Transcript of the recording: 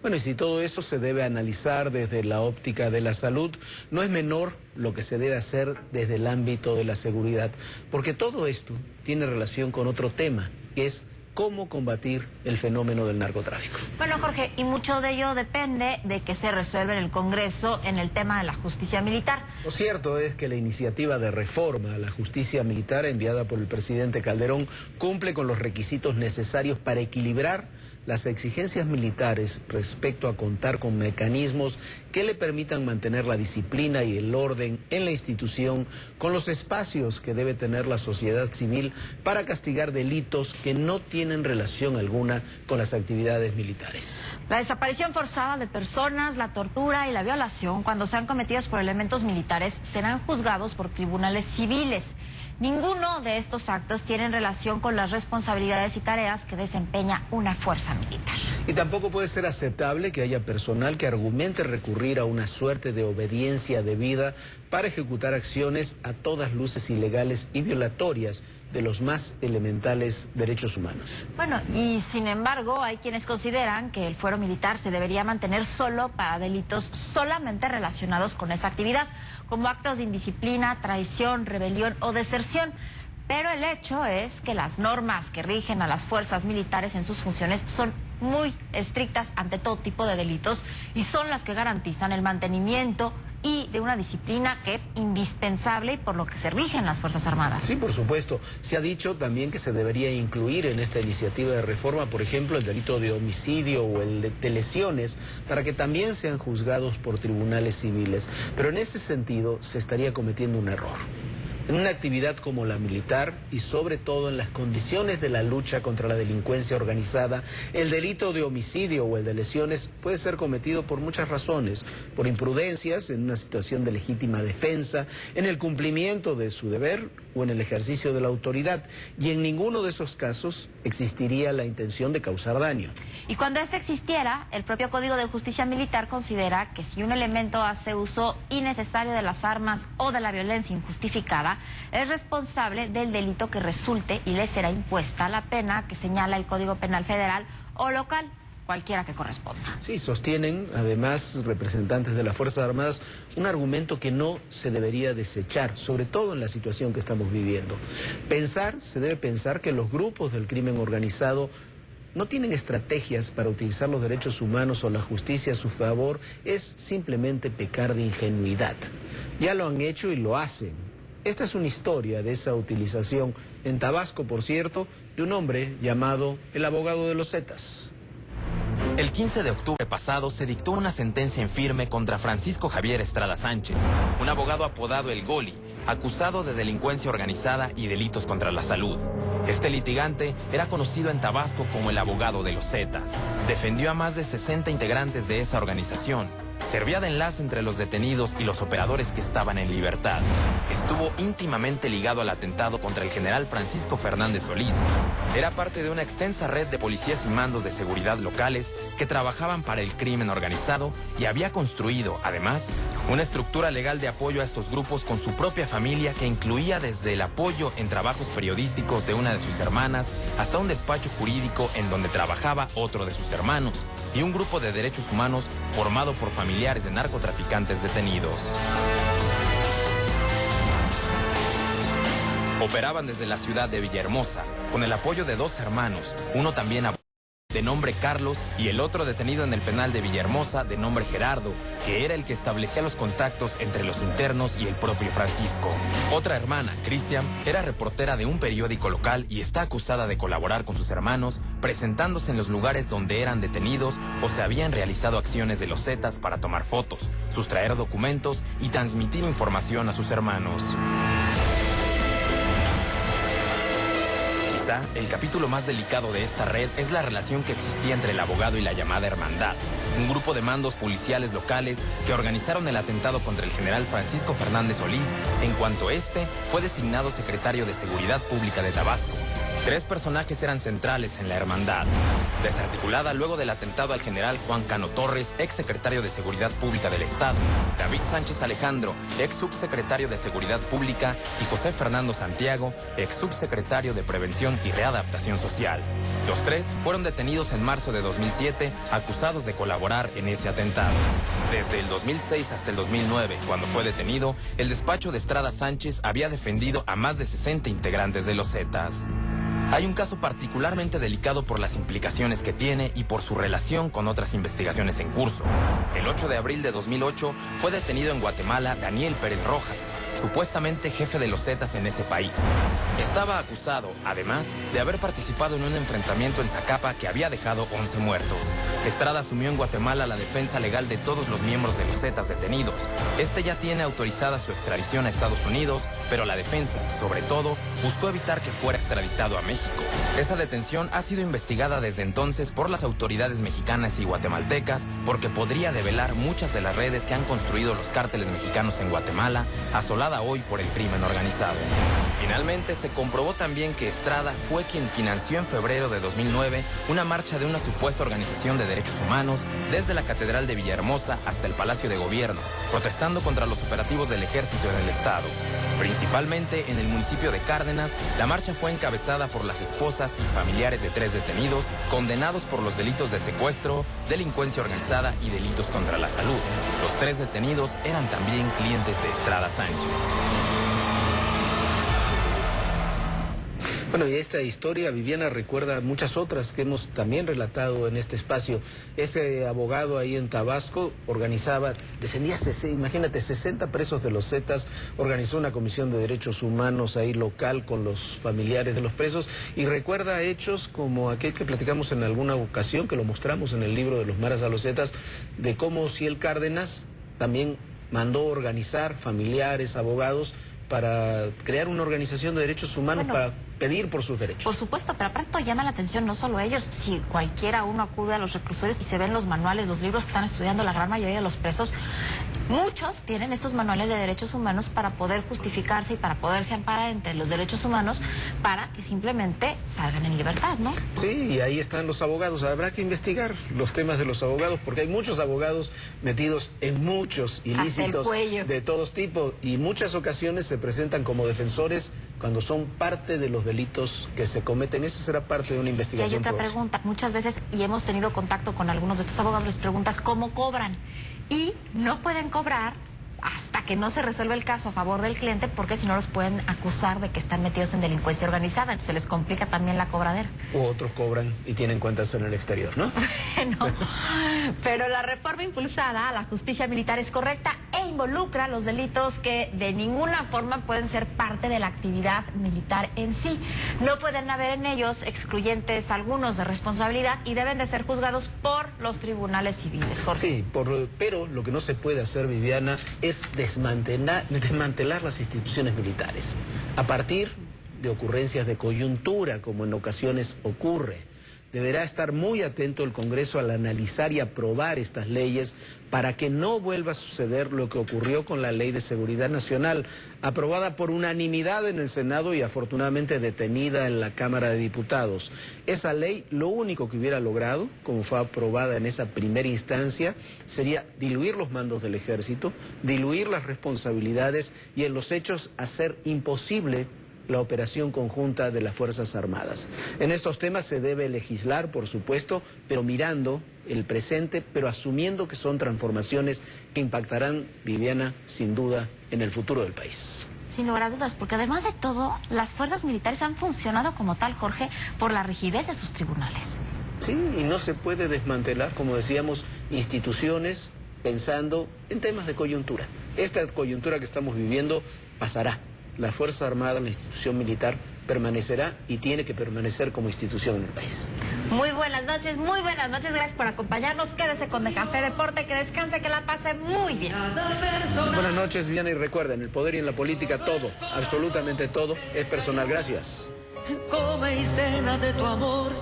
Bueno, y si todo eso se debe analizar desde la óptica de la salud, no es menor lo que se debe hacer desde el ámbito de la seguridad, porque todo esto tiene relación con otro tema, que es cómo combatir el fenómeno del narcotráfico. Bueno, Jorge, y mucho de ello depende de que se resuelva en el Congreso en el tema de la justicia militar. Lo cierto es que la iniciativa de reforma a la justicia militar enviada por el presidente Calderón cumple con los requisitos necesarios para equilibrar las exigencias militares respecto a contar con mecanismos que le permitan mantener la disciplina y el orden en la institución, con los espacios que debe tener la sociedad civil para castigar delitos que no tienen relación alguna con las actividades militares. La desaparición forzada de personas, la tortura y la violación, cuando sean cometidos por elementos militares, serán juzgados por tribunales civiles. Ninguno de estos actos tiene relación con las responsabilidades y tareas que desempeña una fuerza militar. Y tampoco puede ser aceptable que haya personal que argumente recurrir a una suerte de obediencia debida para ejecutar acciones a todas luces ilegales y violatorias de los más elementales derechos humanos. Bueno, y sin embargo, hay quienes consideran que el fuero militar se debería mantener solo para delitos solamente relacionados con esa actividad, como actos de indisciplina, traición, rebelión o deserción. Pero el hecho es que las normas que rigen a las fuerzas militares en sus funciones son muy estrictas ante todo tipo de delitos y son las que garantizan el mantenimiento y de una disciplina que es indispensable y por lo que se rigen las Fuerzas Armadas. Sí, por supuesto. Se ha dicho también que se debería incluir en esta iniciativa de reforma, por ejemplo, el delito de homicidio o el de lesiones, para que también sean juzgados por tribunales civiles. Pero en ese sentido se estaría cometiendo un error. En una actividad como la militar y sobre todo en las condiciones de la lucha contra la delincuencia organizada, el delito de homicidio o el de lesiones puede ser cometido por muchas razones, por imprudencias, en una situación de legítima defensa, en el cumplimiento de su deber o en el ejercicio de la autoridad, y en ninguno de esos casos existiría la intención de causar daño. Y cuando éste existiera, el propio Código de Justicia Militar considera que si un elemento hace uso innecesario de las armas o de la violencia injustificada, es responsable del delito que resulte y le será impuesta la pena que señala el Código Penal Federal o local, cualquiera que corresponda. Sí, sostienen, además, representantes de las Fuerzas Armadas, un argumento que no se debería desechar, sobre todo en la situación que estamos viviendo. Se debe pensar que los grupos del crimen organizado no tienen estrategias para utilizar los derechos humanos o la justicia a su favor, es simplemente pecar de ingenuidad. Ya lo han hecho y lo hacen. Esta es una historia de esa utilización, en Tabasco, por cierto, de un hombre llamado el abogado de los Zetas. El 15 de octubre pasado se dictó una sentencia en firme contra Francisco Javier Estrada Sánchez, un abogado apodado El Goli, acusado de delincuencia organizada y delitos contra la salud. Este litigante era conocido en Tabasco como el abogado de los Zetas. Defendió a más de 60 integrantes de esa organización. Servía de enlace entre los detenidos y los operadores que estaban en libertad. Estuvo íntimamente ligado al atentado contra el general Francisco Fernández Solís. Era parte de una extensa red de policías y mandos de seguridad locales que trabajaban para el crimen organizado y había construido, además, una estructura legal de apoyo a estos grupos con su propia familia que incluía desde el apoyo en trabajos periodísticos de una de sus hermanas hasta un despacho jurídico en donde trabajaba otro de sus hermanos y un grupo de derechos humanos formado por familiares de narcotraficantes detenidos. Operaban desde la ciudad de Villahermosa, con el apoyo de dos hermanos, uno también de nombre Carlos y el otro detenido en el penal de Villahermosa de nombre Gerardo, que era el que establecía los contactos entre los internos y el propio Francisco. Otra hermana, Cristian, era reportera de un periódico local y está acusada de colaborar con sus hermanos, presentándose en los lugares donde eran detenidos o se habían realizado acciones de los Zetas para tomar fotos, sustraer documentos y transmitir información a sus hermanos. El capítulo más delicado de esta red es la relación que existía entre el abogado y la llamada Hermandad, un grupo de mandos policiales locales que organizaron el atentado contra el general Francisco Fernández Solís en cuanto este fue designado secretario de Seguridad Pública de Tabasco. 3 personajes eran centrales en la hermandad. Desarticulada luego del atentado al general Juan Cano Torres, ex secretario de Seguridad Pública del Estado, David Sánchez Alejandro, ex subsecretario de Seguridad Pública, y José Fernando Santiago, ex subsecretario de Prevención y Readaptación Social. Los 3 fueron detenidos en marzo de 2007, acusados de colaborar en ese atentado. Desde el 2006 hasta el 2009, cuando fue detenido, el despacho de Estrada Sánchez había defendido a más de 60 integrantes de los Zetas. Hay un caso particularmente delicado por las implicaciones que tiene y por su relación con otras investigaciones en curso. El 8 de abril de 2008 fue detenido en Guatemala Daniel Pérez Rojas, supuestamente jefe de los Zetas en ese país. Estaba acusado, además, de haber participado en un enfrentamiento en Zacapa que había dejado 11 muertos. Estrada asumió en Guatemala la defensa legal de todos los miembros de los Zetas detenidos. Este ya tiene autorizada su extradición a Estados Unidos, pero la defensa, sobre todo, buscó evitar que fuera extraditado a México. Esa detención ha sido investigada desde entonces por las autoridades mexicanas y guatemaltecas porque podría develar muchas de las redes que han construido los cárteles mexicanos en Guatemala, asolada hoy por el crimen organizado. Finalmente, se comprobó también que Estrada fue quien financió en febrero de 2009 una marcha de una supuesta organización de derechos humanos desde la Catedral de Villahermosa hasta el Palacio de Gobierno, protestando contra los operativos del ejército en el estado. Principalmente en el municipio de Cárdenas, la marcha fue encabezada por las esposas y familiares de 3 detenidos condenados por los delitos de secuestro, delincuencia organizada y delitos contra la salud. Los 3 detenidos eran también clientes de Estrada Sánchez. Bueno, y esta historia, Viviana, recuerda muchas otras que hemos también relatado en este espacio. Ese abogado ahí en Tabasco defendía, imagínate, 60 presos de los Zetas, organizó una comisión de derechos humanos ahí local con los familiares de los presos, y recuerda hechos como aquel que platicamos en alguna ocasión, que lo mostramos en el libro de los Maras a los Zetas, de cómo Ciel Cárdenas también mandó organizar familiares, abogados, para crear una organización de derechos humanos, para pedir por sus derechos. Por supuesto, pero aparte llama la atención no solo ellos, si cualquiera uno acude a los reclusorios y se ven los manuales, los libros que están estudiando la gran mayoría de los presos, muchos tienen estos manuales de derechos humanos para poder justificarse y para poderse amparar entre los derechos humanos para que simplemente salgan en libertad, ¿no? Sí, y ahí están los abogados. Habrá que investigar los temas de los abogados, porque hay muchos abogados metidos en muchos ilícitos de todos tipos, y muchas ocasiones se presentan como defensores cuando son parte de los delitos que se cometen. Esa será parte de una investigación. Y hay otra pregunta, muchas veces, y hemos tenido contacto con algunos de estos abogados, les preguntas cómo cobran, y no pueden cobrar hasta que no se resuelve el caso a favor del cliente, porque si no los pueden acusar de que están metidos en delincuencia organizada, entonces se les complica también la cobradera. U otros cobran y tienen cuentas en el exterior, ¿no? No, pero la reforma impulsada a la justicia militar es correcta e involucra los delitos que de ninguna forma pueden ser parte de la actividad militar en sí. No pueden haber en ellos excluyentes algunos de responsabilidad y deben de ser juzgados por los tribunales civiles, Jorge. Sí, pero lo que no se puede hacer, Viviana, es desmantelar las instituciones militares a partir de ocurrencias de coyuntura, como en ocasiones ocurre. Deberá estar muy atento el Congreso al analizar y aprobar estas leyes para que no vuelva a suceder lo que ocurrió con la Ley de Seguridad Nacional, aprobada por unanimidad en el Senado y afortunadamente detenida en la Cámara de Diputados. Esa ley, lo único que hubiera logrado, como fue aprobada en esa primera instancia, sería diluir los mandos del Ejército, diluir las responsabilidades y en los hechos hacer imposible la operación conjunta de las Fuerzas Armadas. En estos temas se debe legislar, por supuesto, pero mirando el presente, pero asumiendo que son transformaciones que impactarán, Viviana, sin duda, en el futuro del país. Sin lugar a dudas, porque además de todo, las fuerzas militares han funcionado como tal, Jorge, por la rigidez de sus tribunales. Sí, y no se puede desmantelar, como decíamos, instituciones pensando en temas de coyuntura. Esta coyuntura que estamos viviendo pasará. La Fuerza Armada, la institución militar, permanecerá y tiene que permanecer como institución en el país. Muy buenas noches, gracias por acompañarnos. Quédese con De Café Deporte, que descanse, que la pase muy bien. Buenas noches, Viana, y recuerden, el poder y en la política todo, absolutamente todo, es personal. Gracias. Come y cena de tu amor.